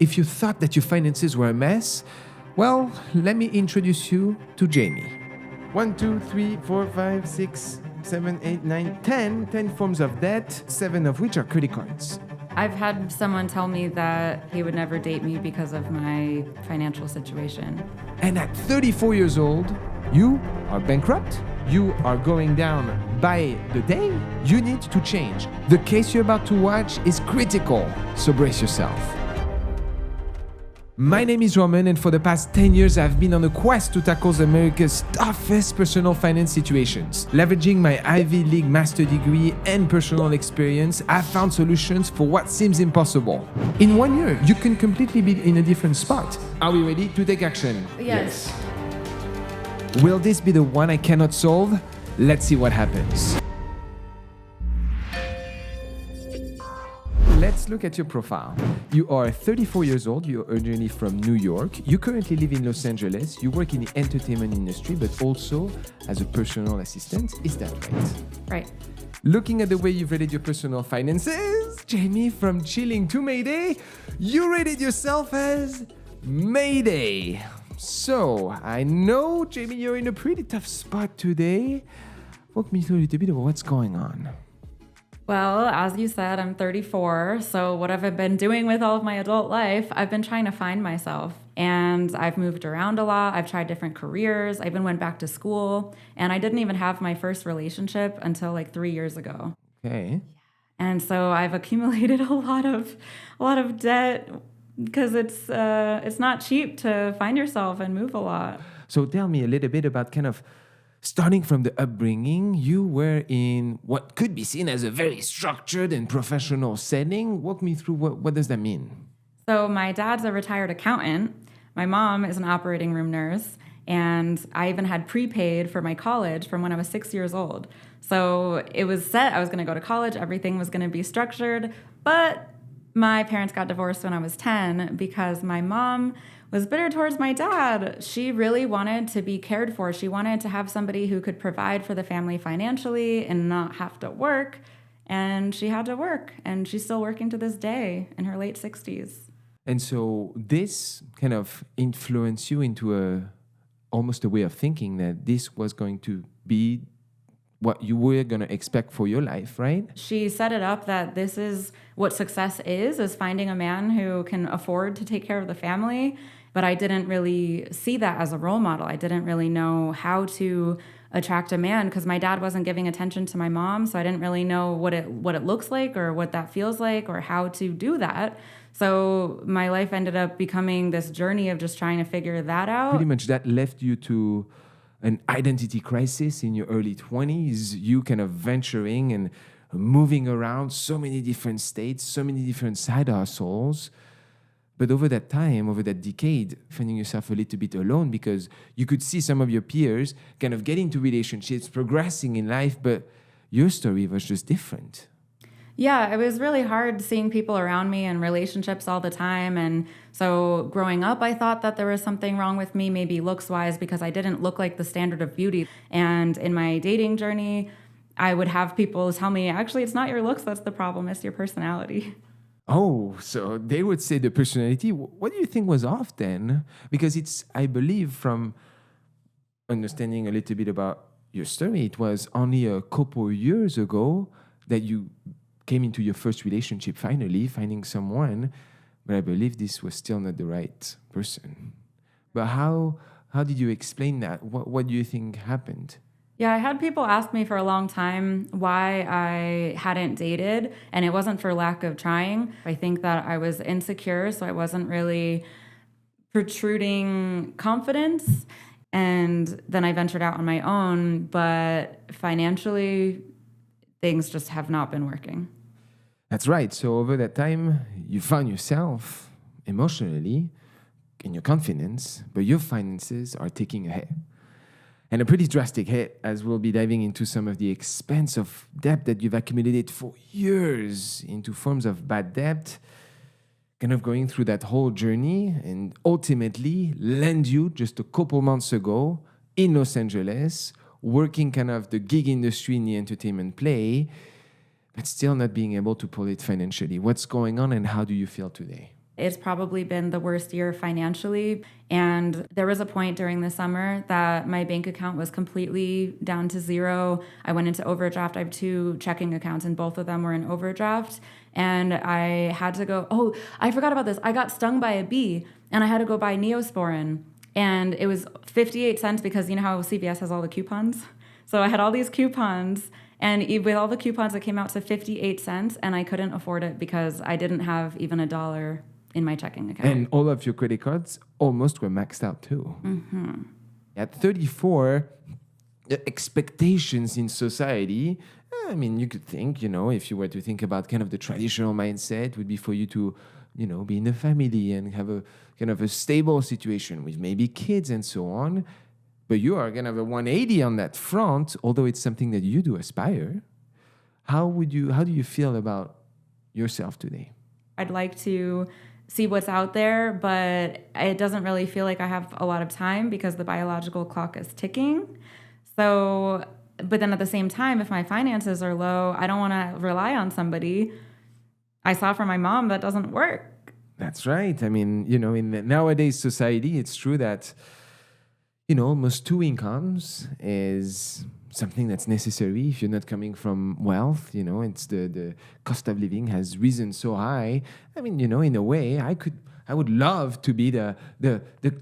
If you thought that your finances were a mess, well, let me introduce you to Jamie. 1, 2, 3, 4, 5, 6, 7, 8, 9, 10. 10 forms of debt, 7 of which are credit cards. I've had someone tell me that he would never date me because of my financial situation. And at 34 years old, you are bankrupt. You are going down by the day. You need to change. The case you're about to watch is critical, so brace yourself. My name is Romain, and for the past 10 years, I've been on a quest to tackle America's toughest personal finance situations. Leveraging my Ivy League master degree and personal experience, I've found solutions for what seems impossible. In 1 year, you can completely be in a different spot. Are we ready to take action? Yes. Will this be the one I cannot solve? Let's see what happens. Let's look at your profile. You are 34 years old, you're originally from New York, you currently live in Los Angeles, you work in the entertainment industry, but also as a personal assistant. Is that right? Right. Looking at the way you've rated your personal finances, Jamie, from chilling to Mayday, you rated yourself as Mayday. So, I know, Jamie, you're in a pretty tough spot today. Walk me through a little bit of what's going on. Well, as you said, I'm 34. So what have I been doing with all of my adult life? I've been trying to find myself. And I've moved around a lot. I've tried different careers. I even went back to school. And I didn't even have my first relationship until like 3 years ago. Okay. And so I've accumulated a lot of debt because it's not cheap to find yourself and move a lot. So tell me a little bit about kind of starting from the upbringing. You were in what could be seen as a very structured and professional setting. Walk me through what does that mean? So my dad's a retired accountant. My mom is an operating room nurse. And I even had prepaid for my college from when I was 6 years old. So it was set. I was going to go to college. Everything was going to be structured. But my parents got divorced when I was 10 because my mom was bitter towards my dad. She really wanted to be cared for. She wanted to have somebody who could provide for the family financially and not have to work. And she had to work. And she's still working to this day in her late 60s. And so this kind of influenced you into almost a way of thinking that this was going to be what you were going to expect for your life, right? She set it up that this is what success is finding a man who can afford to take care of the family. But I didn't really see that as a role model. I didn't really know how to attract a man because my dad wasn't giving attention to my mom. So I didn't really know what it looks like or what that feels like or how to do that. So my life ended up becoming this journey of just trying to figure that out. Pretty much that left you to an identity crisis in your early 20s, you kind of venturing and moving around so many different states, so many different side hustles. But over that time, over that decade, finding yourself a little bit alone because you could see some of your peers kind of get into relationships, progressing in life, but your story was just different. Yeah, it was really hard seeing people around me in relationships all the time. And so growing up, I thought that there was something wrong with me, maybe looks-wise, because I didn't look like the standard of beauty. And in my dating journey, I would have people tell me, actually, it's not your looks that's the problem, it's your personality. Oh, so they would say the personality. What do you think was off then? Because it's, I believe, from understanding a little bit about your story, it was only a couple years ago that you came into your first relationship, finally finding someone, but I believe this was still not the right person. But how did you explain that? What do you think happened? Yeah, I had people ask me for a long time why I hadn't dated, and it wasn't for lack of trying. I think that I was insecure, so I wasn't really protruding confidence, and then I ventured out on my own, but financially, things just have not been working. That's right. So over that time, you found yourself emotionally in your confidence, but your finances are taking a hit. And a pretty drastic hit, as we'll be diving into some of the expense of debt that you've accumulated for years into forms of bad debt, kind of going through that whole journey and ultimately land you just a couple months ago in Los Angeles, working kind of the gig industry in the entertainment play, but still not being able to pull it financially. What's going on and how do you feel today? It's probably been the worst year financially. And there was a point during the summer that my bank account was completely down to zero. I went into overdraft. I have 2 checking accounts and both of them were in overdraft. And I had to go, oh, I forgot about this. I got stung by a bee and I had to go buy Neosporin. And it was 58 cents because you know how CVS has all the coupons? So I had all these coupons. And with all the coupons, it came out to 58 cents, and I couldn't afford it because I didn't have even $1 in my checking account. And all of your credit cards almost were maxed out too. Mm-hmm. At 34, the expectations in society, I mean, you could think, if you were to think about kind of the traditional mindset, would be for you to, be in a family and have a kind of a stable situation with maybe kids and so on. But you are kind of a 180 on that front, although it's something that you do aspire. How do you feel about yourself today? I'd like to see what's out there, but it doesn't really feel like I have a lot of time because the biological clock is ticking. So, but then at the same time, if my finances are low, I don't want to rely on somebody. I saw from my mom that doesn't work. That's right. I mean, in the nowadays society, it's true that almost 2 incomes is something that's necessary if you're not coming from wealth. It's the cost of living has risen so high. I mean, in a way, I would love to be the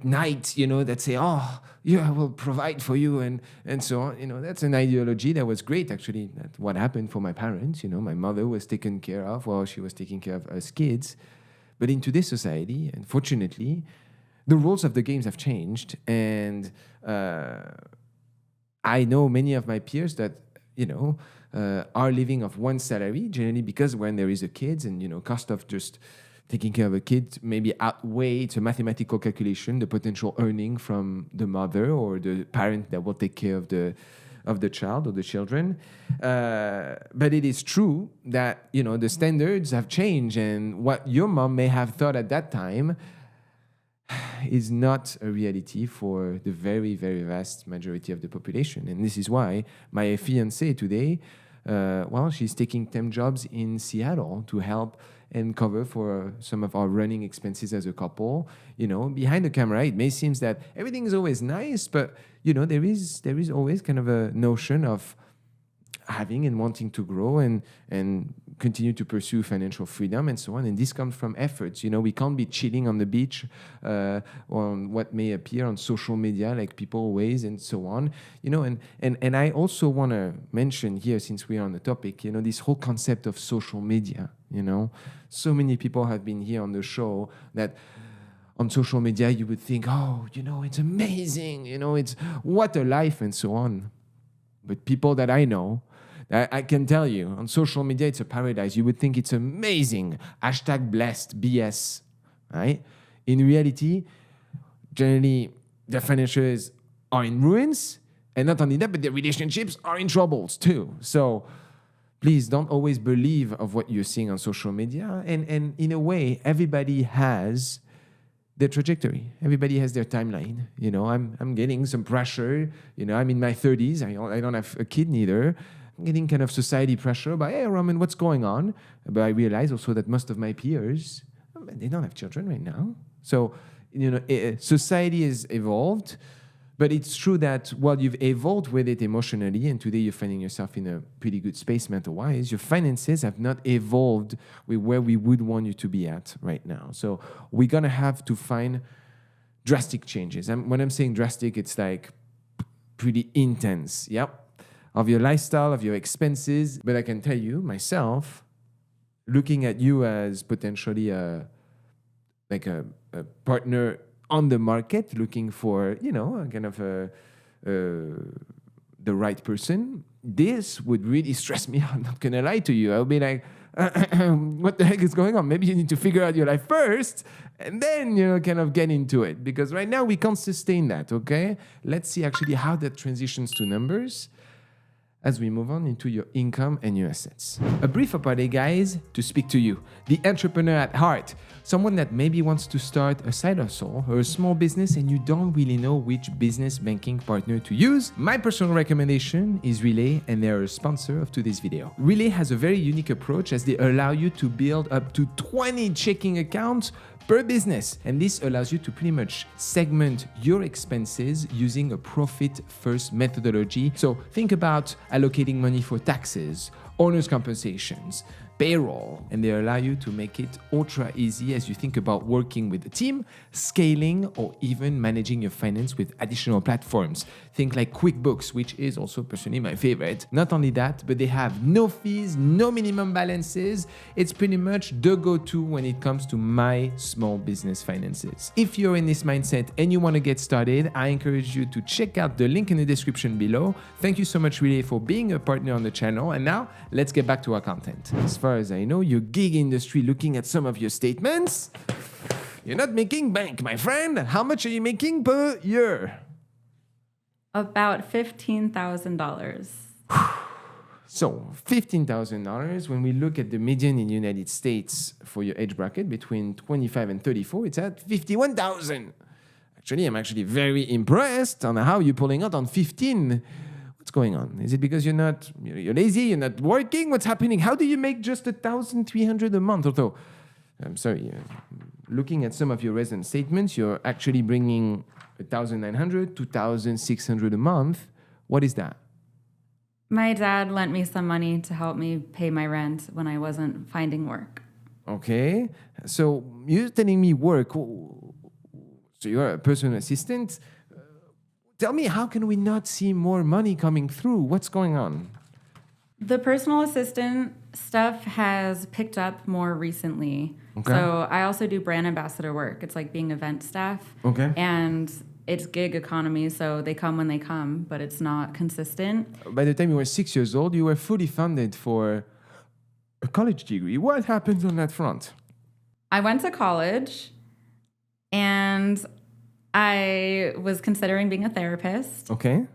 knight, that say, oh, yeah, I will provide for you and so on. That's an ideology that was great, actually. That's what happened for my parents. My mother was taken care of while she was taking care of us kids. But in today's society, unfortunately, the rules of the games have changed, and I know many of my peers that are living off one salary, generally because when there is a kid and cost of just taking care of a kid maybe outweigh, it's a mathematical calculation, the potential earning from the mother or the parent that will take care of the child or the children. But it is true that the standards have changed, and what your mom may have thought at that time is not a reality for the very, very vast majority of the population. And this is why my fiancée today, she's taking temp jobs in Seattle to help and cover for some of our running expenses as a couple. Behind the camera, it may seem that everything is always nice, but, there is always kind of a notion of having and wanting to grow and continue to pursue financial freedom and so on. And this comes from efforts. We can't be chilling on the beach on what may appear on social media, like people always and so on. And I also want to mention here, since we are on the topic, this whole concept of social media. So many people have been here on the show that on social media you would think, oh, it's amazing, it's what a life and so on. But people that I know, I can tell you, on social media, it's a paradise. You would think it's amazing. #blessed BS, right? In reality, generally, their financials are in ruins. And not only that, but their relationships are in troubles too. So please don't always believe of what you're seeing on social media. And in a way, everybody has their trajectory. Everybody has their timeline. I'm getting some pressure. I'm in my 30s. I don't have a kid neither. I'm getting kind of society pressure by, hey, Romain, what's going on? But I realize also that most of my peers, they don't have children right now. So, society has evolved. But it's true that while you've evolved with it emotionally, and today you're finding yourself in a pretty good space mental-wise, your finances have not evolved with where we would want you to be at right now. So we're going to have to find drastic changes. And when I'm saying drastic, it's like pretty intense, of your lifestyle, of your expenses. But I can tell you, myself, looking at you as potentially a partner on the market, looking for, kind of the right person, this would really stress me out. I'm not going to lie to you. I'll be like, what the heck is going on? Maybe you need to figure out your life first and then, kind of get into it. Because right now we can't sustain that, okay? Let's see actually how that transitions to numbers as we move on into your income and your assets. A brief apartheid, guys, to speak to you, the entrepreneur at heart, someone that maybe wants to start a side hustle or a small business and you don't really know which business banking partner to use. My personal recommendation is Relay, and they're a sponsor of today's video. Relay has a very unique approach as they allow you to build up to 20 checking accounts per business. And this allows you to pretty much segment your expenses using a profit-first methodology. So think about allocating money for taxes, owner's compensations, payroll, and they allow you to make it ultra easy as you think about working with a team, scaling, or even managing your finance with additional platforms. Think like QuickBooks, which is also personally my favorite. Not only that, but they have no fees, no minimum balances. It's pretty much the go-to when it comes to my small business finances. If you're in this mindset and you want to get started, I encourage you to check out the link in the description below. Thank you so much, Lili, for being a partner on the channel. And now let's get back to our content. As far as I know, your gig industry, looking at some of your statements, you're not making bank, my friend. How much are you making per year? About $15,000. So $15,000, when we look at the median in the United States for your age bracket between 25 and 34, it's at 51,000. Actually, I'm actually very impressed on how you're pulling out on 15. What's going on? Is it because you're lazy, you're not working? What's happening? How do you make just $1,300 a month? Although, I'm sorry, looking at some of your recent statements, you're actually bringing $1,900, $2,600 a month. What is that? My dad lent me some money to help me pay my rent when I wasn't finding work. Okay. So you're telling me work. So you're a personal assistant. Tell me, how can we not see more money coming through? What's going on? The personal assistant stuff has picked up more recently. Okay. So I also do brand ambassador work. It's like being event staff. Okay. And it's gig economy, so they come when they come, but it's not consistent. By the time you were 6 years old, you were fully funded for a college degree. What happened on that front? I went to college and I was considering being a therapist. Okay.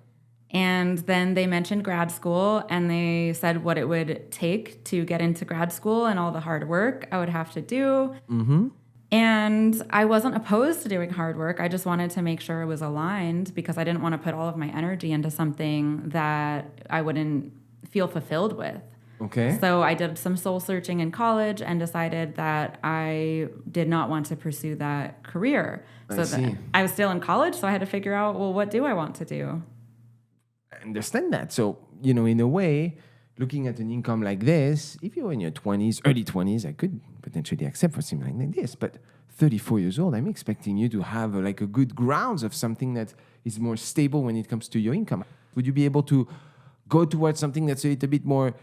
And then they mentioned grad school and they said what it would take to get into grad school and all the hard work I would have to do. Mm-hmm. And I wasn't opposed to doing hard work. I just wanted to make sure it was aligned because I didn't want to put all of my energy into something that I wouldn't feel fulfilled with. Okay. So I did some soul searching in college and decided that I did not want to pursue that career. I see. I was still in college, so I had to figure out, well, what do I want to do? I understand that. So, in a way, looking at an income like this, if you're in your 20s, early 20s, I could potentially accept for something like this. But 34 years old, I'm expecting you to have a good grounds of something that is more stable when it comes to your income. Would you be able to go towards something that's a little bit more,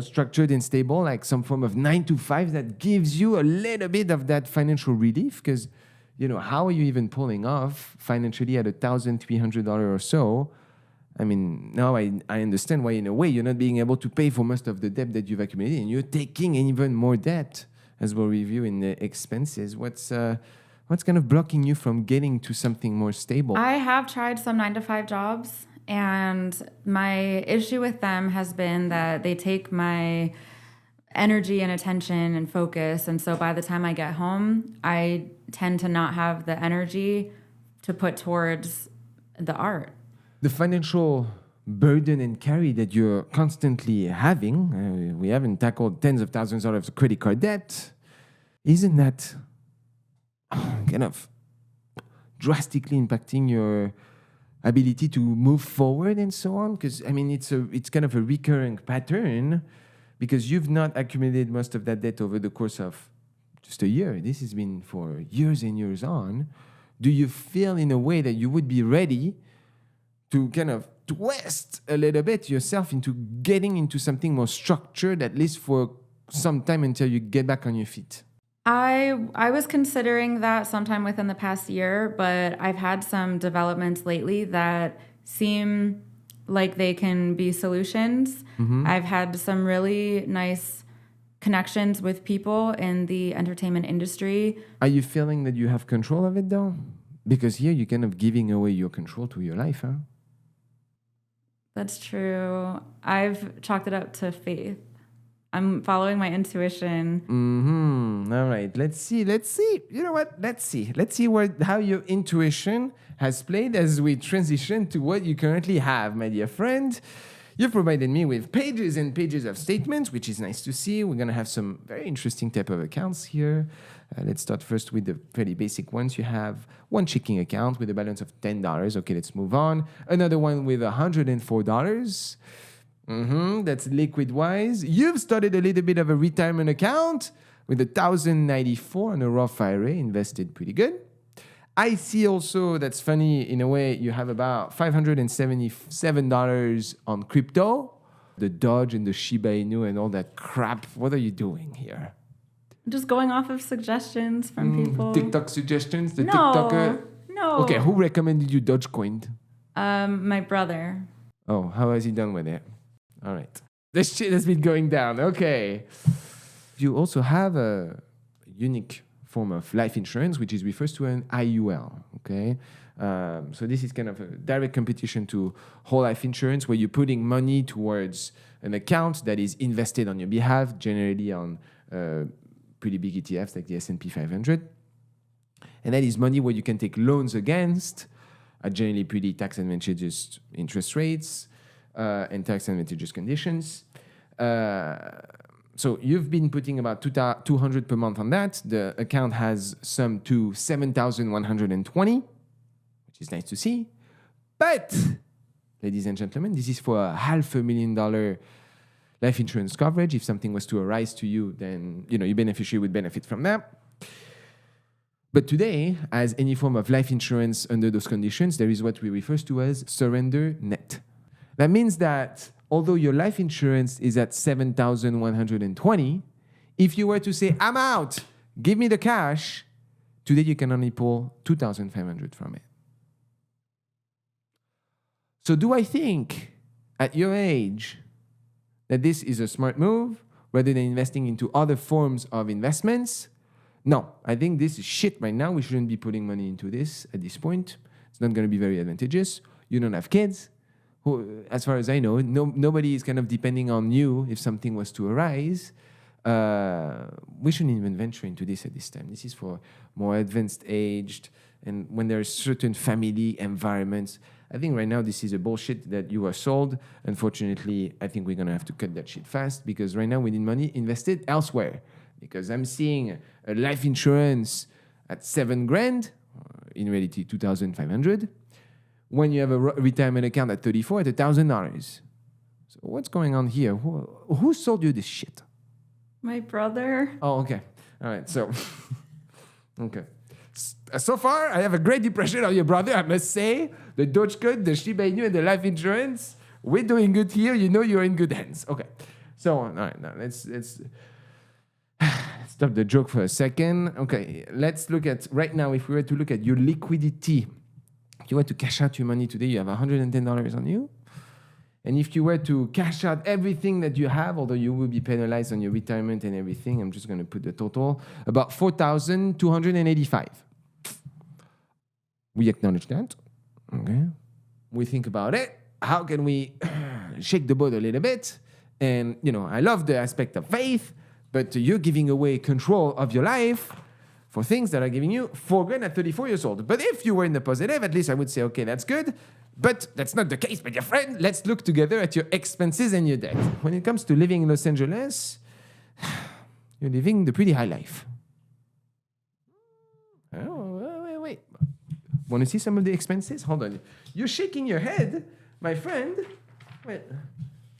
structured and stable, like some form of 9 to 5 that gives you a little bit of that financial relief? Because, how are you even pulling off financially at $1,300 or so? I mean, now I understand why, in a way, you're not being able to pay for most of the debt that you've accumulated, and you're taking even more debt, as we'll review in the expenses. What's kind of blocking you from getting to something more stable? I have tried some 9-to-5 jobs, and my issue with them has been that they take my energy and attention and focus, and so by the time I get home, I tend to not have the energy to put towards the art. The financial burden and carry that you're constantly having, we haven't tackled tens of thousands of dollars of credit card debt, isn't that kind of drastically impacting your ability to move forward and so on? Because, it's kind of a recurring pattern because you've not accumulated most of that debt over the course of just a year. This has been for years and years on. Do you feel in a way that you would be ready to kind of twist a little bit yourself into getting into something more structured, at least for some time until you get back on your feet? I was considering that sometime within the past year, but I've had some developments lately that seem like they can be solutions. Mm-hmm. I've had some really nice connections with people in the entertainment industry. Are you feeling that you have control of it, though? Because here you're kind of giving away your control to your life, huh? That's true. I've chalked it up to faith. I'm following my intuition. Mm-hmm. All right. Let's see. You know what? Let's see how your intuition has played as we transition to what you currently have, my dear friend. You've provided me with pages and pages of statements, which is nice to see. We're going to have some very interesting type of accounts here. Let's start first with the fairly basic ones. You have one checking account with a balance of $10. Okay, let's move on. Another one with $104. That's liquid-wise. You've started a little bit of a retirement account with $1,094 on a Roth IRA, invested pretty good. I see also, that's funny, in a way, you have about $577 on crypto, the Doge and the Shiba Inu and all that crap. What are you doing here? Just going off of suggestions from people. TikTok suggestions? The No, TikToker? no. Okay, who recommended you Dogecoin? My brother. Oh, how has he done with it? All right. This shit has been going down. Okay. You also have a unique form of life insurance, which is refers to an IUL. Okay. So this is kind of a direct competition to whole life insurance, where you're putting money towards an account that is invested on your behalf, generally on pretty big ETFs like the S&P 500. And that is money where you can take loans against at generally pretty tax advantageous interest rates and tax advantageous conditions. So you've been putting about $200 per month on that. The account has summed to $7,120, which is nice to see. But, ladies and gentlemen, this is for a $500,000 life insurance coverage. If something was to arise to you, then your beneficiary would benefit from that. But today, as any form of life insurance under those conditions, there is what we refer to as surrender net. That means that although your life insurance is at $7,120, if you were to say, I'm out, give me the cash, today you can only pull $2,500 from it. So do I think at your age that this is a smart move rather than investing into other forms of investments? No, I think this is shit right now. We shouldn't be putting money into this at this point. It's not going to be very advantageous. You don't have kids. Who, as far as I know, nobody is kind of depending on you if something was to arise. We shouldn't even venture into this at this time. This is for more advanced aged and when there are certain family environments. I think right now this is a bullshit that you are sold. Unfortunately, I think we're going to have to cut that shit fast because right now we need money invested elsewhere. Because I'm seeing a life insurance at $7,000, in reality $2,500. When you have a retirement account at $34 at $1,000. So what's going on here? Who sold you this shit? My brother. Oh, okay. All right. So, okay. So far, I have a great impression of your brother, I must say. The Dogecoin, the Shiba Inu, and the life insurance. We're doing good here. You know you're in good hands. Okay. So, all right. Now, let's stop the joke for a second. Okay. Let's look at, right now, if we were to look at your liquidity. If you were to cash out your money today, you have $110 on you. And if you were to cash out everything that you have, although you will be penalized on your retirement and everything, I'm just going to put the total, about $4,285. We acknowledge that. Okay. We think about it. How can we shake the boat a little bit? And, I love the aspect of faith, but you're giving away control of your life for things that are giving you $4,000 at 34 years old. But if you were in the positive, at least I would say, okay, that's good. But that's not the case, my dear friend. Let's look together at your expenses and your debt. When it comes to living in Los Angeles, you're living the pretty high life. Oh, wait. Want to see some of the expenses? Hold on. You're shaking your head, my friend. Wait.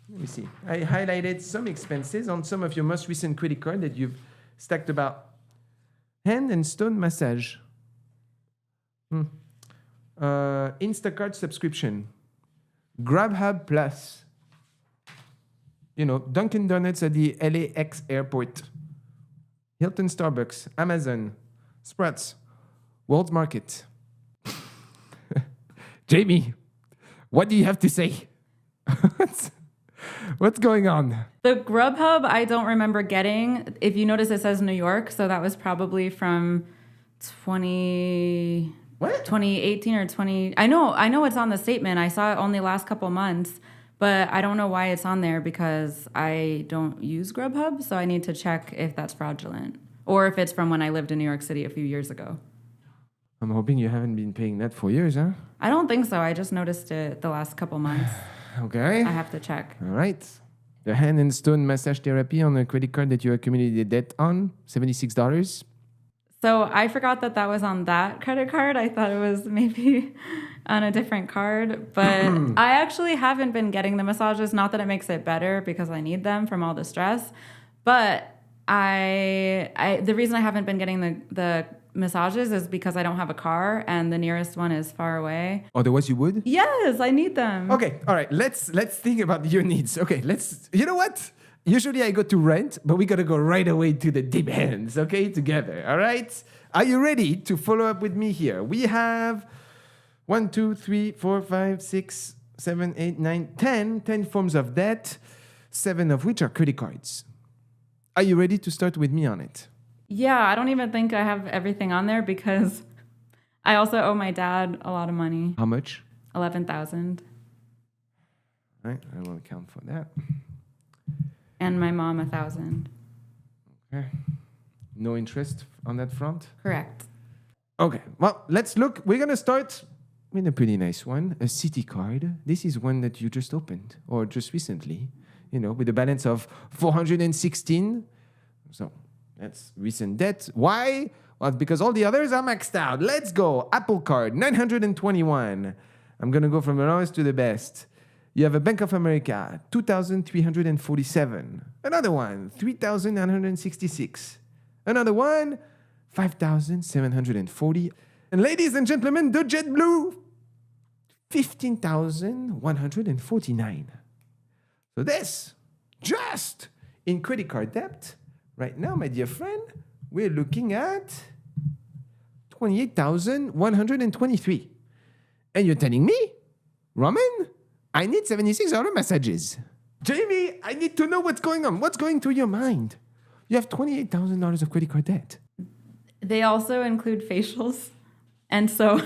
Let me see. I highlighted some expenses on some of your most recent credit card that you've stacked about. Hand and stone massage. Instacart subscription. Grubhub Plus. Dunkin' Donuts at the LAX airport. Hilton Starbucks. Amazon. Sprouts. World Market. Jamie, what do you have to say? What's going on? The Grubhub, I don't remember getting. If you notice, it says New York, so that was probably from 2018 or 20. I know it's on the statement. I saw it only last couple months, but I don't know why it's on there because I don't use Grubhub, so I need to check if that's fraudulent or if it's from when I lived in New York City a few years ago. I'm hoping you haven't been paying that for years, huh? I don't think so. I just noticed it the last couple months. Okay. I have to check. All right. The hand and stone massage therapy on a credit card that you accumulated debt on, $76. So I forgot that was on that credit card. I thought it was maybe on a different card. But I actually haven't been getting the massages. Not that it makes it better because I need them from all the stress. But the reason I haven't been getting the massages is because I don't have a car and the nearest one is far away. Otherwise you would? Yes, I need them. Okay, all right. Let's think about your needs. Okay, you know what? Usually I go to rent, but we gotta go right away to the deep hands, okay? Together, all right? Are you ready to follow up with me here? We have 1, 2, 3, 4, 5, 6, 7, 8, 9, 10 forms of debt, 7 of which are credit cards. Are you ready to start with me on it? Yeah, I don't even think I have everything on there because I also owe my dad a lot of money. How much? $11,000. All right, I will account for that. And my mom $1,000. Okay. No interest on that front? Correct. Okay, well, let's look. We're going to start with a pretty nice one, a city card. This is one that you just opened or just recently, with a balance of 416. So that's recent debt. Why? Well, because all the others are maxed out. Let's go. Apple Card, 921. I'm going to go from the lowest to the best. You have a Bank of America, 2,347. Another one, 3,966. Another one, 5,740. And ladies and gentlemen, the JetBlue, 15,149. So this, just in credit card debt, right now, my dear friend, we're looking at 28,123. And you're telling me, Romain, I need $76 messages. Jamie, I need to know what's going on. What's going through your mind? You have $28,000 of credit card debt. They also include facials. And so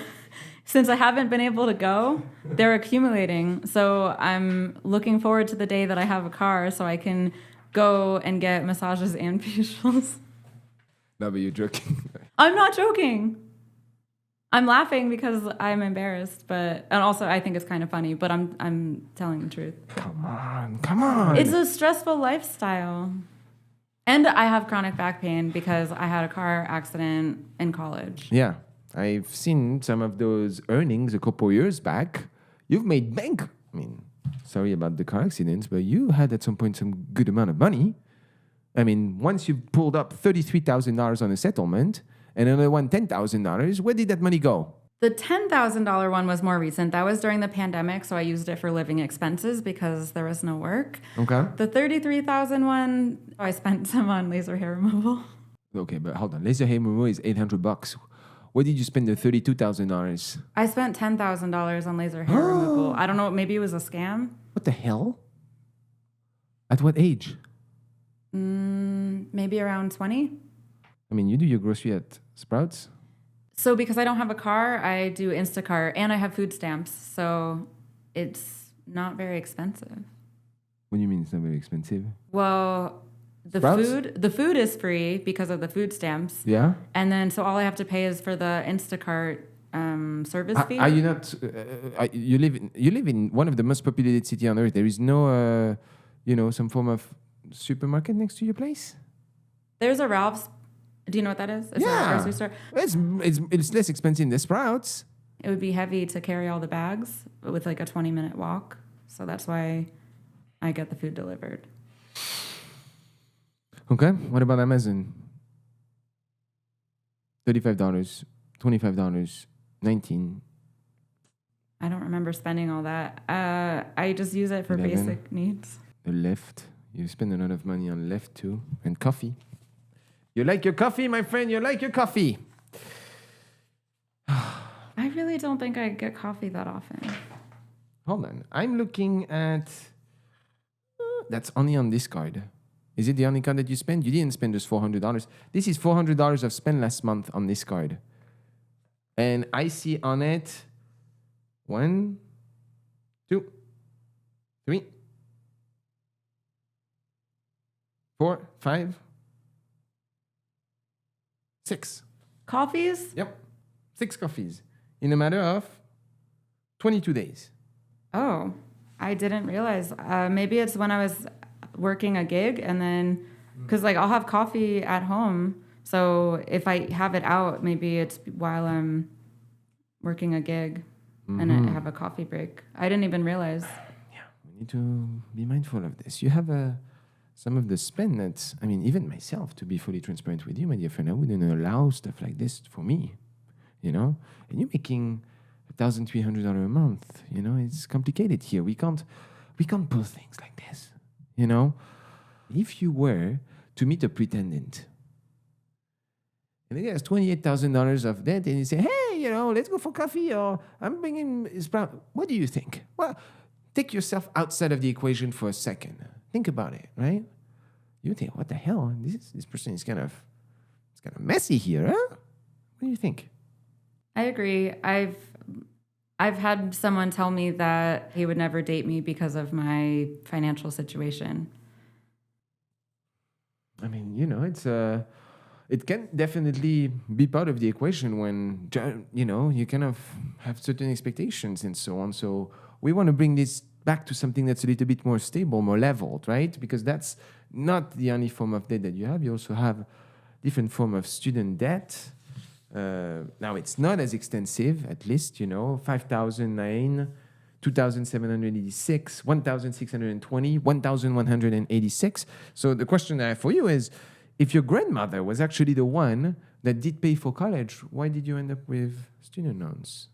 since I haven't been able to go, they're accumulating. So I'm looking forward to the day that I have a car so I can go and get massages and facials. No, but you're joking. I'm not joking. I'm laughing because I'm embarrassed, and also I think it's kind of funny, but I'm telling the truth. Come on. It's a stressful lifestyle. And I have chronic back pain because I had a car accident in college. Yeah, I've seen some of those earnings a couple years back. You've made bank. I mean, sorry about the car accidents, but you had at some point some good amount of money. I mean, once you pulled up $33,000 on a settlement, and another one, $10,000. Where did that money go? The $10,000 one was more recent. That was during the pandemic, so I used it for living expenses because there was no work. Okay. The $33,000 one, I spent some on laser hair removal. Okay, but hold on. Laser hair removal is $800. Where did you spend the $32,000? I spent $10,000 on laser hair removal. I don't know, maybe it was a scam. What the hell? At what age? Maybe around 20. I mean, you do your grocery at Sprouts? So because I don't have a car, I do Instacart and I have food stamps. So it's not very expensive. What do you mean it's not very expensive? Well, the food is free because of the food stamps. Yeah? And then so all I have to pay is for the Instacart service fee. Are you not? You live in one of the most populated city on earth. There is no, some form of supermarket next to your place. There's a Ralph's. Do you know what that is? It's a grocery store. It's less expensive than Sprouts. It would be heavy to carry all the bags with like a 20-minute walk. So that's why I get the food delivered. Okay. What about Amazon? $35, $25, $19. I don't remember spending all that. I just use it for 11. basic needs. The Lyft. You spend a lot of money on Lyft too. And coffee. You like your coffee, my friend? You like your coffee? I really don't think I get coffee that often. Hold on. I'm looking at... that's only on this card. Is it the only card that you spend? You didn't spend just $400. This is $400 I've spent last month on this card. And I see on it 1, 2, 3, 4, 5, 6. Coffees? Yep. 6 coffees in a matter of 22 days. Oh. I didn't realize. Maybe it's when I was working a gig, and then because like I'll have coffee at home. So if I have it out, maybe it's while I'm working a gig and I have a coffee break. I didn't even realize. Yeah, we need to be mindful of this. You have some of the spend that, I mean, even myself, to be fully transparent with you, my dear friend, I wouldn't allow stuff like this for me, you know? And you're making $1,300 a month, you know? It's complicated here. We can't pull things like this, you know? If you were to meet a pretendant, and he has $28,000 of debt, and you say, hey, you know, let's go for coffee, or I'm bringing his brown. What do you think? Well, take yourself outside of the equation for a second. Think about it, right? You think, what the hell? This person is kind of messy here, huh? What do you think? I agree. I've had someone tell me that he would never date me because of my financial situation. I mean, you know, it can definitely be part of the equation when, you know, you kind of have certain expectations and so on. So we want to bring this back to something that's a little bit more stable, more leveled, right? Because that's not the only form of debt that you have. You also have different form of student debt. Now, it's not as extensive, at least, you know, 5,009, 2,786, 1,620, 1,186. So the question I have for you is, if your grandmother was actually the one that did pay for college, why did you end up with student loans?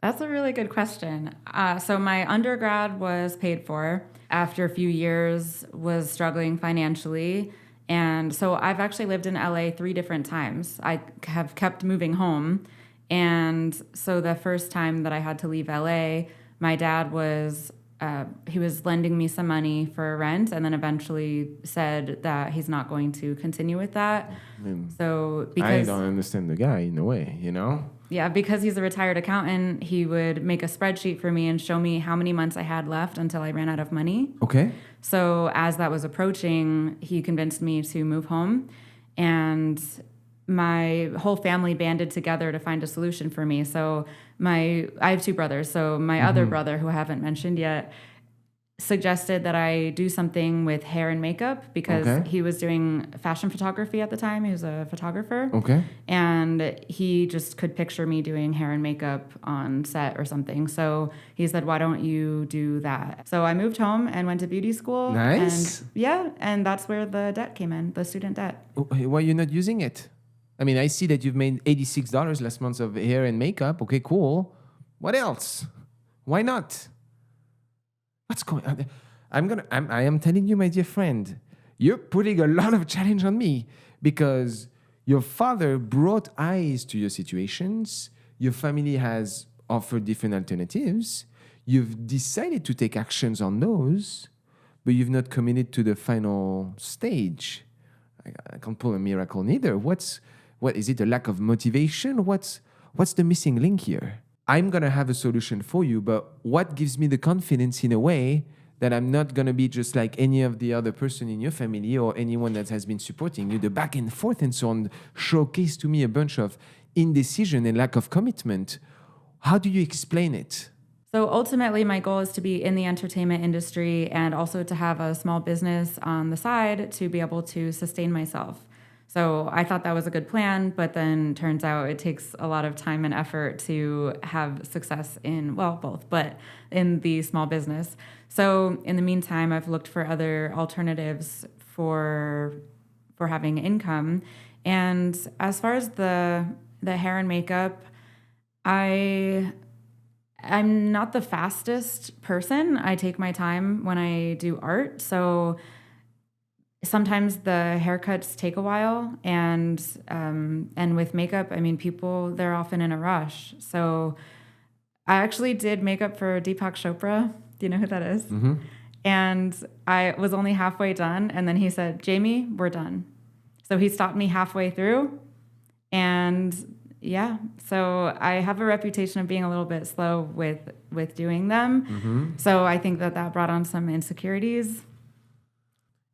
That's a really good question. So my undergrad was paid for. After a few years, was struggling financially. And so I've actually lived in LA 3 different times. I have kept moving home. And so the first time that I had to leave LA, my dad was he was lending me some money for rent, and then eventually said that he's not going to continue with that. So because I don't understand the guy in a way, you know? Yeah, because he's a retired accountant, he would make a spreadsheet for me and show me how many months I had left until I ran out of money. Okay. So as that was approaching, he convinced me to move home, and my whole family banded together to find a solution for me. So I have 2 brothers. So my other brother, who I haven't mentioned yet, suggested that I do something with hair and makeup because he was doing fashion photography at the time. He was a photographer. Okay. And he just could picture me doing hair and makeup on set or something. So he said, why don't you do that? So I moved home and went to beauty school. Nice. And that's where the debt came in, the student debt. Why are you not using it? I mean, I see that you've made $86 last month of hair and makeup. Okay, cool. What else? Why not? What's going on? I am telling you, my dear friend, you're putting a lot of challenge on me because your father brought eyes to your situations. Your family has offered different alternatives. You've decided to take actions on those, but you've not committed to the final stage. I can't pull a miracle neither. What is it? A lack of motivation? What's the missing link here? I'm going to have a solution for you, but what gives me the confidence in a way that I'm not going to be just like any of the other person in your family or anyone that has been supporting you, the back and forth and so on, showcase to me a bunch of indecision and lack of commitment. How do you explain it? So ultimately, my goal is to be in the entertainment industry and also to have a small business on the side to be able to sustain myself. So I thought that was a good plan, but then turns out it takes a lot of time and effort to have success in, well, both, but in the small business. So in the meantime, I've looked for other alternatives for having income. And as far as the hair and makeup, I'm not the fastest person. I take my time when I do art. So sometimes the haircuts take a while, and with makeup, I mean, people, they're often in a rush. So I actually did makeup for Deepak Chopra. Do you know who that is? Mm-hmm. And I was only halfway done, and then he said, Jamie, we're done. So he stopped me halfway through, and yeah, so I have a reputation of being a little bit slow with doing them. Mm-hmm. So I think that brought on some insecurities.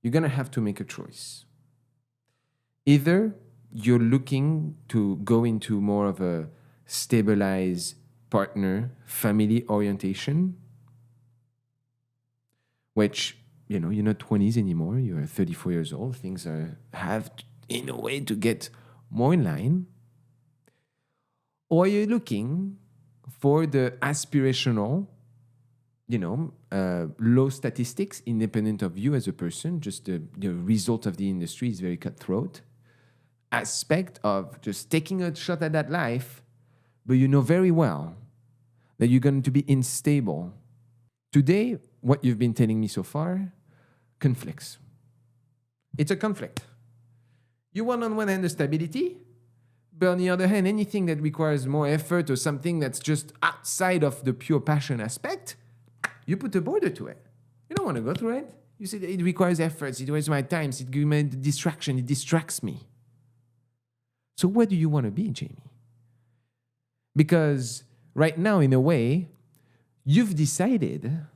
You're going to have to make a choice. Either you're looking to go into more of a stabilized partner, family orientation, which, you're not 20s anymore, you're 34 years old, things have, in a way, to get more in line? Or you're looking for the aspirational, low statistics, independent of you as a person, just the result of the industry is very cutthroat, aspect of just taking a shot at that life, but you know very well that you're going to be unstable. Today, what you've been telling me so far conflicts. It's a conflict. You want on one hand the stability, but on the other hand, anything that requires more effort or something that's just outside of the pure passion aspect, you put a border to it. You don't want to go through it. You say it requires efforts, it requires my time, it gives me distraction, it distracts me. So where do you want to be, Jamie? Because right now, in a way, you've decided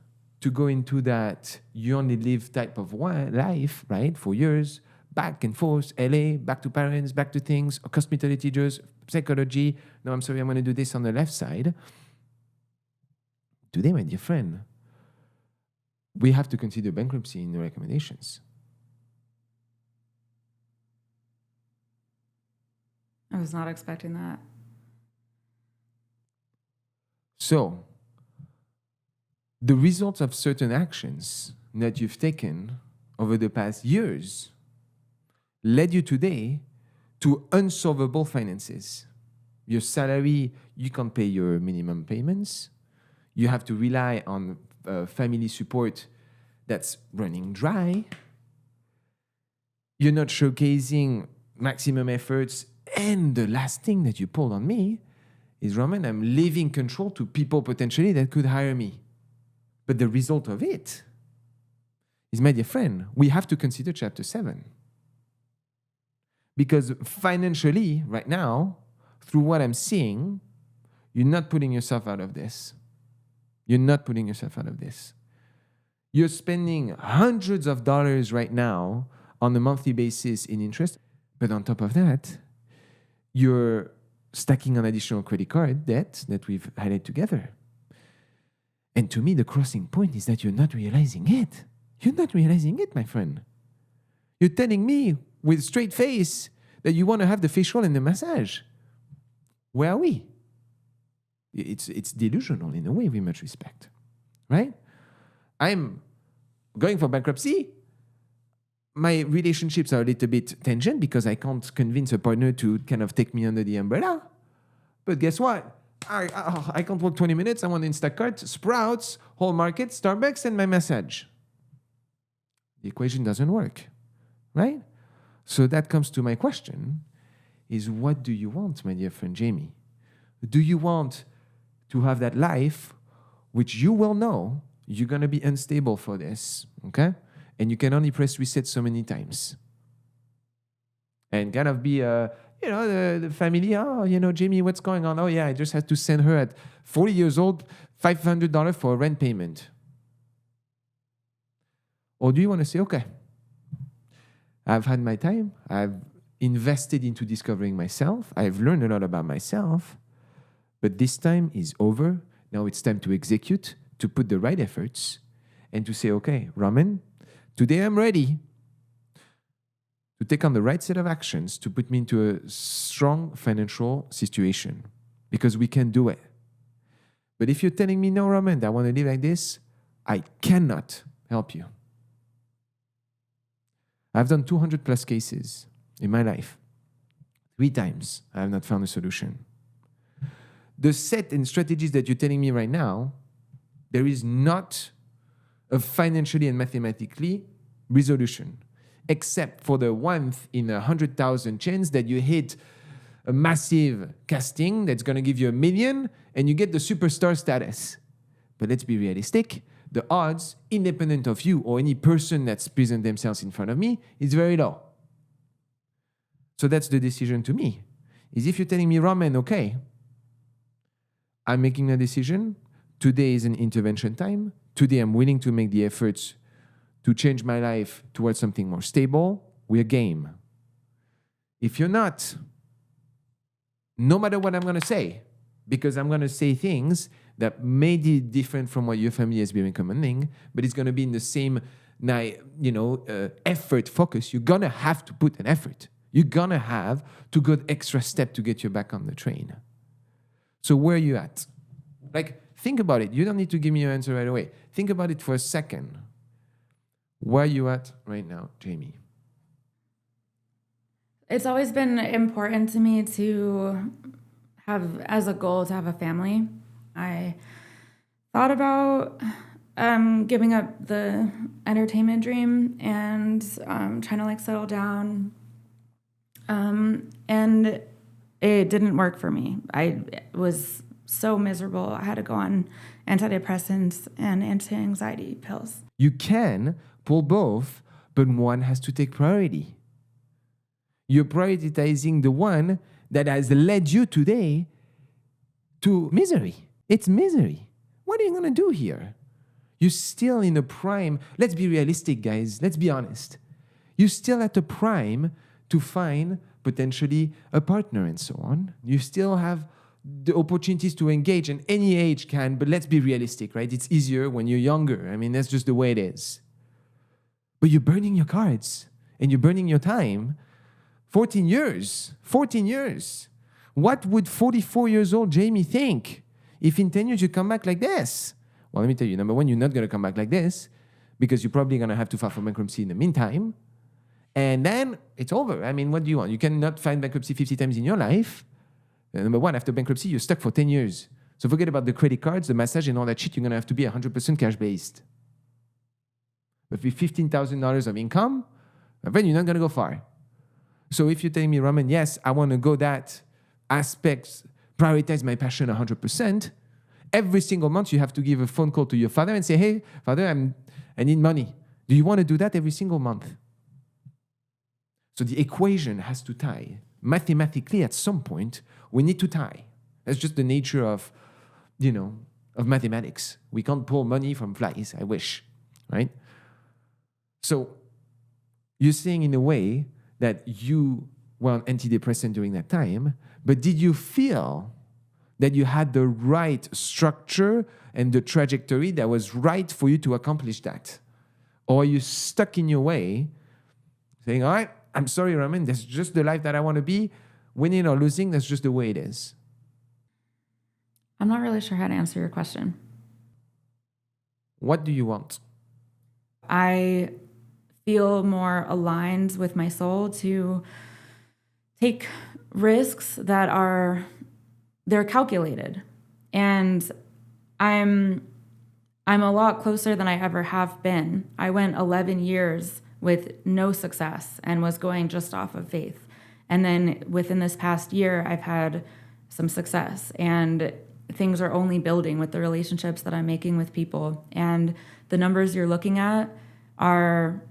to go into that you only live type of life, right? For years, back and forth, LA, back to parents, back to things, hospitality teachers, psychology. No, I'm sorry, I'm going to do this on the left side. Today, my dear friend, we have to consider bankruptcy in the recommendations. I was not expecting that. So, the results of certain actions that you've taken over the past years led you today to unsolvable finances. Your salary, you can't pay your minimum payments. You have to rely on family support that's running dry. You're not showcasing maximum efforts. And the last thing that you pulled on me is, Romain, I'm leaving control to people potentially that could hire me. But the result of it is, my dear friend, we have to consider chapter 7. Because financially, right now, through what I'm seeing, you're not putting yourself out of this. You're not putting yourself out of this. You're spending hundreds of dollars right now on a monthly basis in interest. But on top of that, you're stacking on additional credit card debt that we've highlighted together. And to me, the crossing point is that you're not realizing it. You're not realizing it, my friend. You're telling me with straight face that you want to have the facial and the massage. Where are we? It's delusional in a way, with much respect, right? I'm going for bankruptcy. My relationships are a little bit tangent because I can't convince a partner to kind of take me under the umbrella. But guess what? I can't work 20 minutes. I want Instacart, Sprouts, Whole Market, Starbucks, and my massage. The equation doesn't work, right? So that comes to my question is, what do you want, my dear friend Jamie? Do you want to have that life which you will know you're going to be unstable for this, okay? And you can only press reset so many times. And kind of be, the family, Jamie, what's going on? Oh, yeah, I just had to send her at 40 years old $500 for a rent payment. Or do you want to say, okay, I've had my time. I've invested into discovering myself. I've learned a lot about myself. But this time is over. Now it's time to execute, to put the right efforts, and to say, okay, Romain, today I'm ready to take on the right set of actions to put me into a strong financial situation, because we can do it. But if you're telling me, no, Romain, I want to live like this, I cannot help you. I've done 200 plus cases in my life. 3 times I have not found a solution. The set and strategies that you're telling me right now, there is not a financially and mathematically resolution, except for the 1 in 100,000 chance that you hit a massive casting that's going to give you $1 million and you get the superstar status. But let's be realistic. The odds, independent of you or any person that's present themselves in front of me, is very low. So that's the decision to me. Is if you're telling me, Romain, okay, I'm making a decision. Today is an intervention time. Today I'm willing to make the efforts to change my life towards something more stable. We're game. If you're not, no matter what I'm going to say, because I'm going to say things that may be different from what your family has been recommending, but it's going to be in the same, effort focus. You're going to have to put an effort. You're going to have to go the extra step to get you back on the train. So where are you at? Like, think about it. You don't need to give me your answer right away. Think about it for a second. Where are you at right now, Jamie? It's always been important to me to have as a goal to have a family. I thought about giving up the entertainment dream and trying to settle down. And it didn't work for me. I was so miserable. I had to go on antidepressants and anti-anxiety pills. You can pull both, but one has to take priority. You're prioritizing the one that has led you today to misery. It's misery. What are you going to do here? You're still in the prime. Let's be realistic, guys. Let's be honest. You're still at the prime to find potentially a partner and so on. You still have the opportunities to engage, and any age can, but let's be realistic, right? It's easier when you're younger. I mean, that's just the way it is. But you're burning your cards and you're burning your time. 14 years. What would 44 years old Jamie think if in 10 years you come back like this? Well, let me tell you, number one, you're not going to come back like this because you're probably going to have to file for bankruptcy in the meantime. And then it's over. I mean, what do you want? You cannot file bankruptcy 50 times in your life. Number one, after bankruptcy, you're stuck for 10 years. So forget about the credit cards, the massage, and all that shit. You're going to have to be 100% cash-based. But with $15,000 of income, then you're not going to go far. So if you're telling me, Romain, yes, I want to go that aspect, prioritize my passion 100%, every single month you have to give a phone call to your father and say, hey, Father, I need money. Do you want to do that every single month? So the equation has to tie. Mathematically, at some point, we need to tie. That's just the nature of mathematics. We can't pull money from flies. I wish, right? So you're saying in a way that you were on antidepressant during that time, but did you feel that you had the right structure and the trajectory that was right for you to accomplish that? Or are you stuck in your way saying, all right, I'm sorry, Romain, that's just the life that I want to be. Winning or losing, that's just the way it is. I'm not really sure how to answer your question. What do you want? I feel more aligned with my soul to take risks that they're calculated. And I'm a lot closer than I ever have been. I went 11 years with no success and was going just off of faith. And then within this past year, I've had some success, and things are only building with the relationships that I'm making with people. And the numbers you're looking at are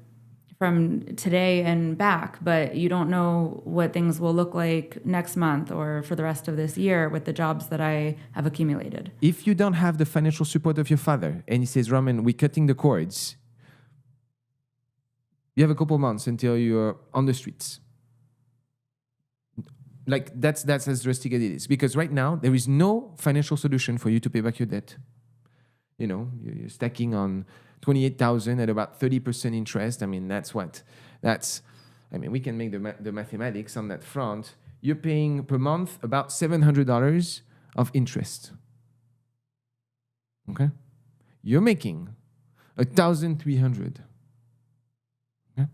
from today and back, but you don't know what things will look like next month or for the rest of this year with the jobs that I have accumulated. If you don't have the financial support of your father and he says, Romain, we're cutting the cords, you have a couple months until you're on the streets. Like that's as drastic as it is. Because right now, there is no financial solution for you to pay back your debt. You're stacking on 28,000 at about 30% interest. I mean, we can make the mathematics on that front. You're paying per month about $700 of interest. Okay? You're making $1,300. Okay?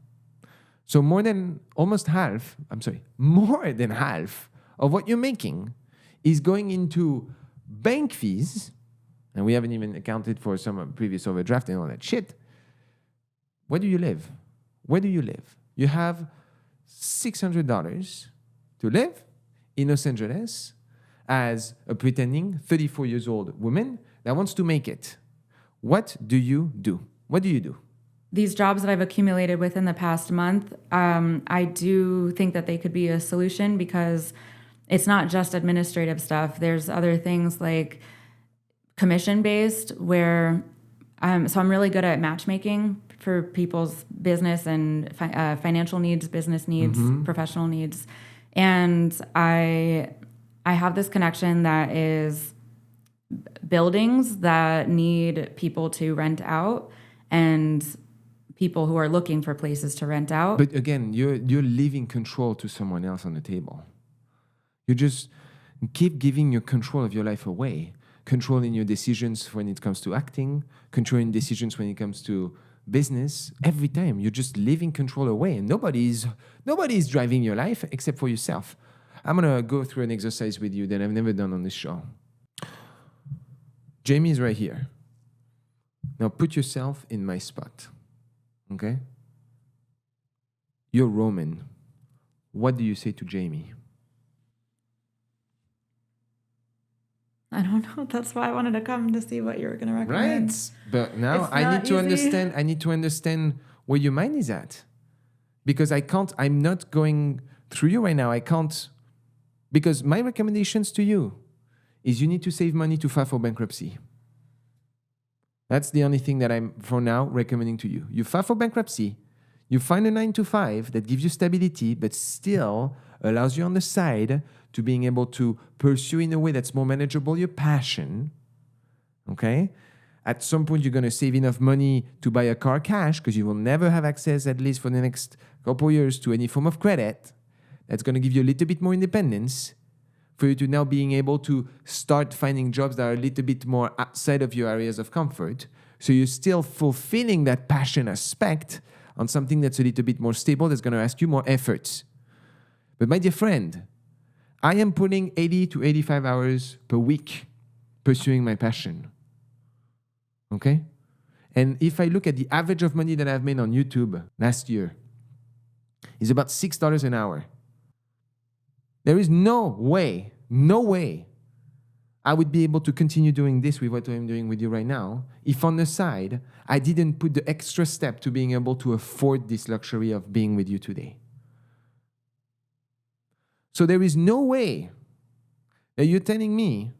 So more than half of what you're making is going into bank fees. And we haven't even accounted for some previous overdraft and all that shit. Where do you live? You have $600 to live in Los Angeles as a pretending 34 years old woman that wants to make it. What do you do? These jobs that I've accumulated within the past month, I do think that they could be a solution because it's not just administrative stuff. There's other things like commission-based where so I'm really good at matchmaking for people's business and financial needs, business needs, professional needs. And I I have this connection that is buildings that need people to rent out and people who are looking for places to rent out. But again, you're leaving control to someone else on the table. You just keep giving your control of your life away. Controlling your decisions when it comes to acting, controlling decisions when it comes to business. Every time you're just leaving control away, and nobody's driving your life except for yourself. I'm gonna go through an exercise with you that I've never done on this show. Jamie is right here. Now put yourself in my spot. Okay? You're Romain. What do you say to Jamie? I don't know. That's why I wanted to come to see what you were going to recommend. Right. But now It's I not need to easy. I need to understand where your mind is at. Because I'm not going through you right now. I can't, because my recommendations to you is you need to save money to file for bankruptcy. That's the only thing that I'm, for now, recommending to you. You file for bankruptcy, you find a 9-to-5 that gives you stability, but still allows you on the side to being able to pursue in a way that's more manageable your passion, okay? At some point, you're going to save enough money to buy a car cash because you will never have access, at least for the next couple of years, to any form of credit. That's going to give you a little bit more independence for you to now being able to start finding jobs that are a little bit more outside of your areas of comfort. So you're still fulfilling that passion aspect on something that's a little bit more stable, that's going to ask you more effort. But my dear friend, I am putting 80 to 85 hours per week pursuing my passion. Okay? And if I look at the average of money that I've made on YouTube last year, it's about $6 an hour. There is no way I would be able to continue doing this with what I'm doing with you right now if on the side I didn't put the extra step to being able to afford this luxury of being with you today. So there is no way that you're telling me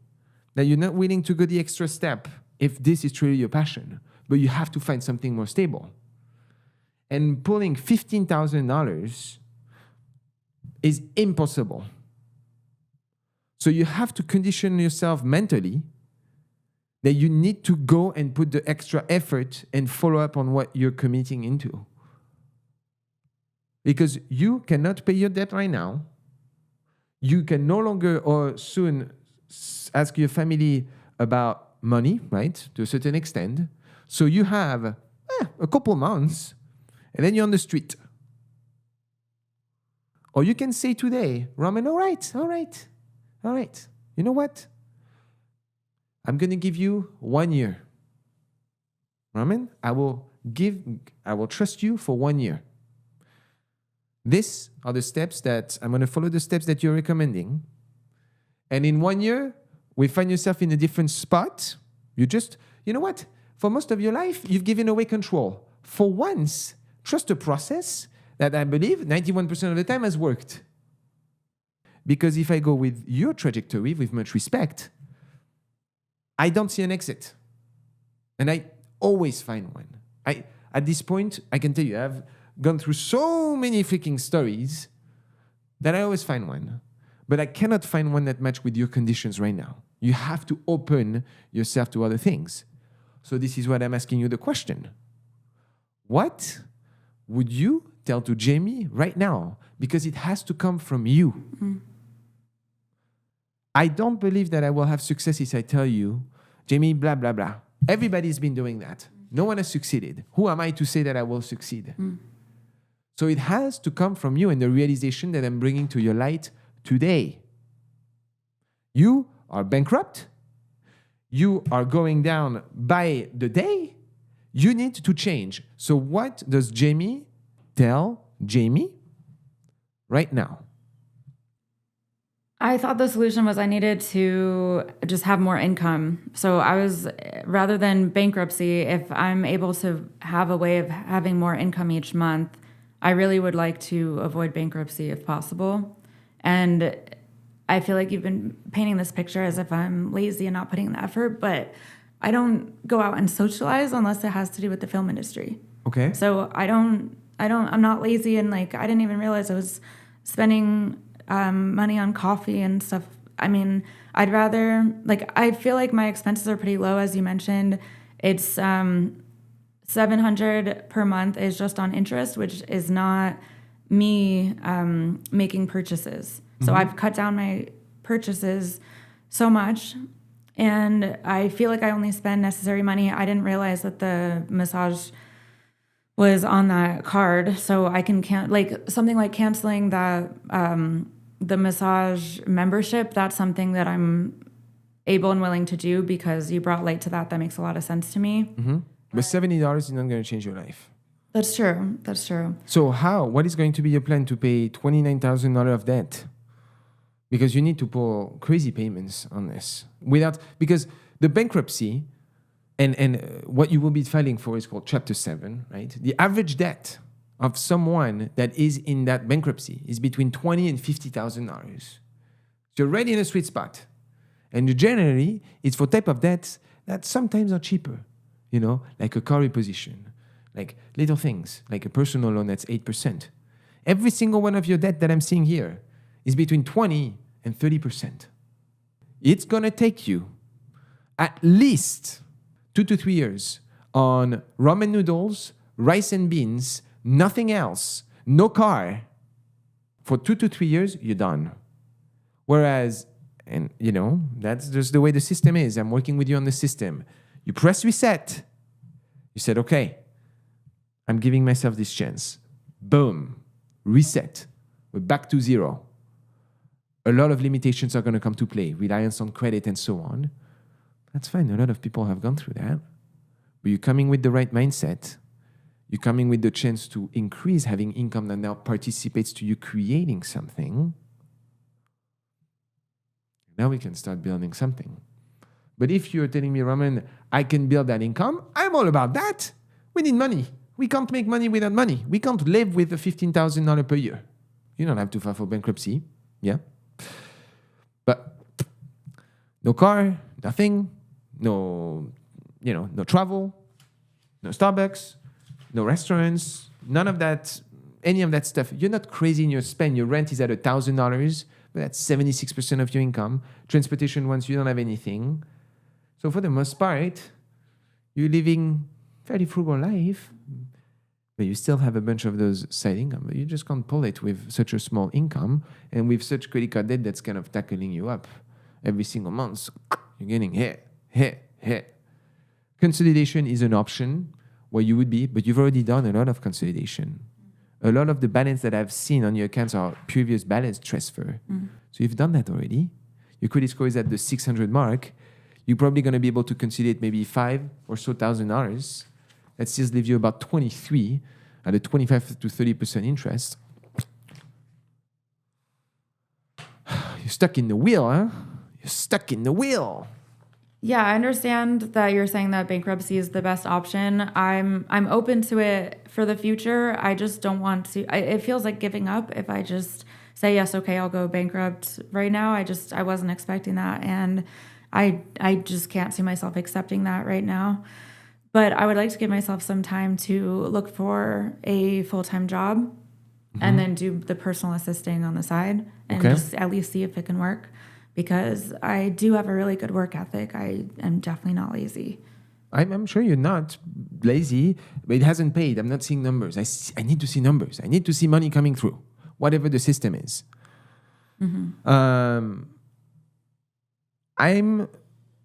that you're not willing to go the extra step if this is truly your passion, but you have to find something more stable. And pulling $15,000 is impossible. So you have to condition yourself mentally that you need to go and put the extra effort and follow up on what you're committing into. Because you cannot pay your debt right now. You can no longer or soon ask your family about money, right, to a certain extent. So you have a couple months and then you're on the street. Or you can say today, Romain, all right. You know what? I'm going to give you 1 year. Romain, I will trust you for 1 year. These are the steps that I'm going to follow, the steps that you're recommending. And in 1 year, we find yourself in a different spot. You know what? For most of your life, you've given away control. For once, trust the process that I believe 91% of the time has worked. Because if I go with your trajectory, with much respect, I don't see an exit. And I always find one. At this point, I can tell you, I've gone through so many freaking stories that I always find one. But I cannot find one that match with your conditions right now. You have to open yourself to other things. So this is what I'm asking you the question. What would you tell to Jamie right now? Because it has to come from you. Mm-hmm. I don't believe that I will have success if I tell you, Jamie, blah, blah, blah. Everybody's been doing that. No one has succeeded. Who am I to say that I will succeed? Mm. So it has to come from you and the realization that I'm bringing to your light today. You are bankrupt. You are going down by the day. You need to change. So what does Jamie tell Jamie right now? I thought the solution was I needed to just have more income. So rather than bankruptcy, if I'm able to have a way of having more income each month, I really would like to avoid bankruptcy if possible. And I feel like you've been painting this picture as if I'm lazy and not putting in the effort, but I don't go out and socialize unless it has to do with the film industry. Okay. So I'm not lazy, and I didn't even realize I was spending money on coffee and stuff I mean, I'd rather, like, I feel like my expenses are pretty low, as you mentioned. It's $700 per month is just on interest, which is not me making purchases. So I've cut down my purchases so much, and I feel like I only spend necessary money. I didn't realize that the massage was on that card, so I can something like canceling that the massage membership. That's something that I'm able and willing to do because you brought light to that. That makes a lot of sense to me. But $70 is not going to change your life. That's true. That's true. So what is going to be your plan to pay $29,000 of debt? Because you need to pull crazy payments on this because the bankruptcy and what you will be filing for is called Chapter 7, right? The average debt of someone that is in that bankruptcy is between $20,000 and $50,000. So you're already in a sweet spot. And generally, it's for type of debts that sometimes are cheaper, like a car reposition, like little things, like a personal loan that's 8%. Every single one of your debt that I'm seeing here is between 20 and 30%. It's going to take you at least 2 to 3 years on ramen noodles, rice and beans, nothing else, no car. For 2 to 3 years, you're done. Whereas, that's just the way the system is. I'm working with you on the system. You press reset. You said, okay, I'm giving myself this chance. Boom. Reset. We're back to zero. A lot of limitations are going to come to play, reliance on credit and so on. That's fine. A lot of people have gone through that. But you're coming with the right mindset. You're coming with the chance to increase having income that now participates to you creating something. Now we can start building something. But if you're telling me, Romain, I can build that income, I'm all about that. We need money. We can't make money without money. We can't live with $15,000 per year. You don't have to file for bankruptcy. Yeah. But no car, nothing, no travel, no Starbucks, no restaurants, none of that, any of that stuff. You're not crazy in your spend. Your rent is at $1,000, but that's 76% of your income. Transportation, once you don't have anything. So for the most part, you're living fairly frugal life, but you still have a bunch of those side income. But you just can't pull it with such a small income and with such credit card debt that's kind of tackling you up every single month. You're getting hit. Consolidation is an option where you would be, but you've already done a lot of consolidation. A lot of the balance that I've seen on your accounts are previous balance transfer. So you've done that already. Your credit score is at the 600 mark. You're probably going to be able to consolidate maybe $5,000 or so. That still leaves you about 23 at a 25 to 30% interest. You're stuck in the wheel, huh? You're stuck in the wheel. Yeah, I understand that you're saying that bankruptcy is the best option. I'm open to it for the future. I just don't want to. It feels like giving up if I just say yes, okay, I'll go bankrupt right now. I wasn't expecting that, and I just can't see myself accepting that right now. But I would like to give myself some time to look for a full-time job and then do the personal assisting on the side and just at least see if it can work. Because I do have a really good work ethic. I am definitely not lazy. I'm sure you're not lazy, but it hasn't paid. I'm not seeing numbers. I need to see numbers. I need to see money coming through, whatever the system is. I'm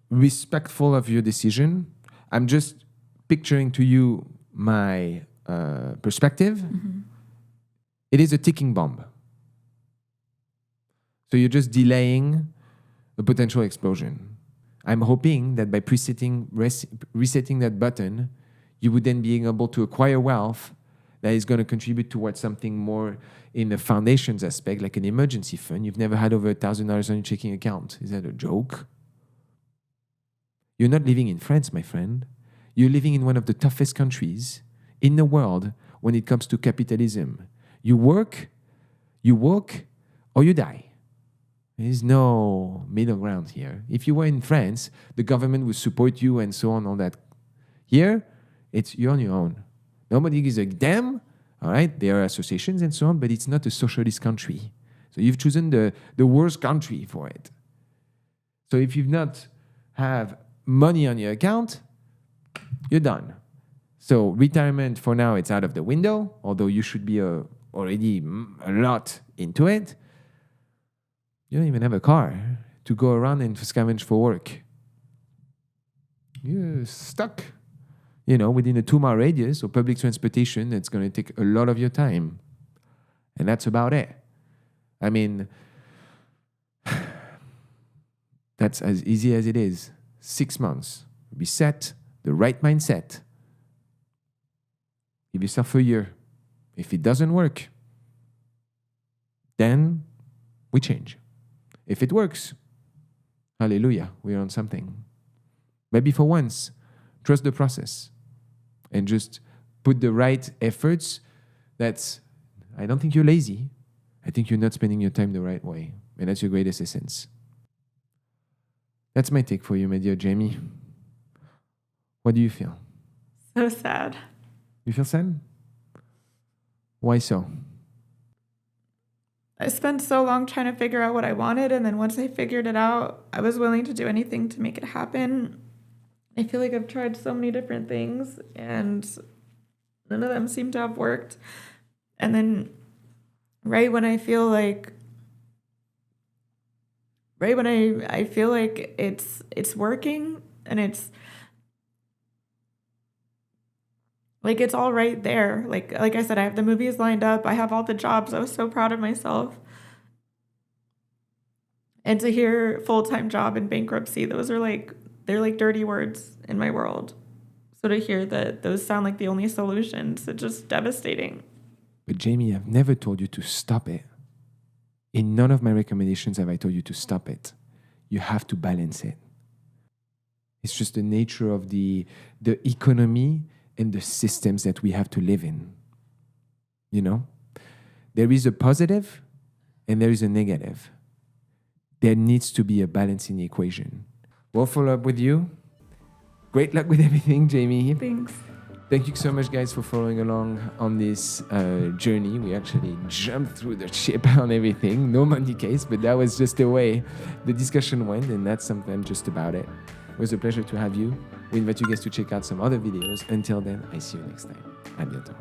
respectful of your decision. I'm just picturing to you my perspective. It is a ticking bomb. So you're just delaying a potential explosion. I'm hoping that by resetting that button, you would then be able to acquire wealth that is going to contribute towards something more in the foundations aspect, like an emergency fund. You've never had over $1,000 on your checking account. Is that a joke? You're not living in France, my friend. You're living in one of the toughest countries in the world when it comes to capitalism. You work, or you die. There's no middle ground here. If you were in France, the government would support you and so on, all that. Here, you're on your own. Nobody gives a damn, all right? There are associations and so on, but it's not a socialist country. So you've chosen the worst country for it. So if you've not have money on your account, you're done. So retirement for now, it's out of the window, although you should be already a lot into it. You don't even have a car to go around and scavenge for work. You're stuck, within a 2-mile radius of public transportation. It's going to take a lot of your time. And that's about it. I mean, that's as easy as it is. 6 months. Reset the right mindset. Give yourself a year. If it doesn't work, then we change. If it works, hallelujah, we're on something. Maybe for once, trust the process and just put the right efforts. I don't think you're lazy. I think you're not spending your time the right way. And that's your greatest essence. That's my take for you, my dear Jamie. What do you feel? So sad. You feel sad? Why so? I spent so long trying to figure out what I wanted, and then once I figured it out, I was willing to do anything to make it happen. I feel like I've tried so many different things, and none of them seem to have worked. And then right when I feel like it's working, and it's like it's all right there. Like I said, I have the movies lined up. I have all the jobs. I was so proud of myself. And to hear full-time job in bankruptcy, they're like dirty words in my world. So to hear that those sound like the only solutions, it's just devastating. But Jamie, I've never told you to stop it. In none of my recommendations have I told you to stop it. You have to balance it. It's just the nature of the economy and the systems that we have to live in. There is a positive and there is a negative. There needs to be a balance in the equation. We'll follow up with you. Great luck with everything, Jamie. Thanks. Thank you so much, guys, for following along on this journey. We actually jumped through the ship on everything. No money case, but that was just the way the discussion went, and that's sometimes just about it. It was a pleasure to have you. We invite you guys to check out some other videos. Until then, I see you next time. À bientôt.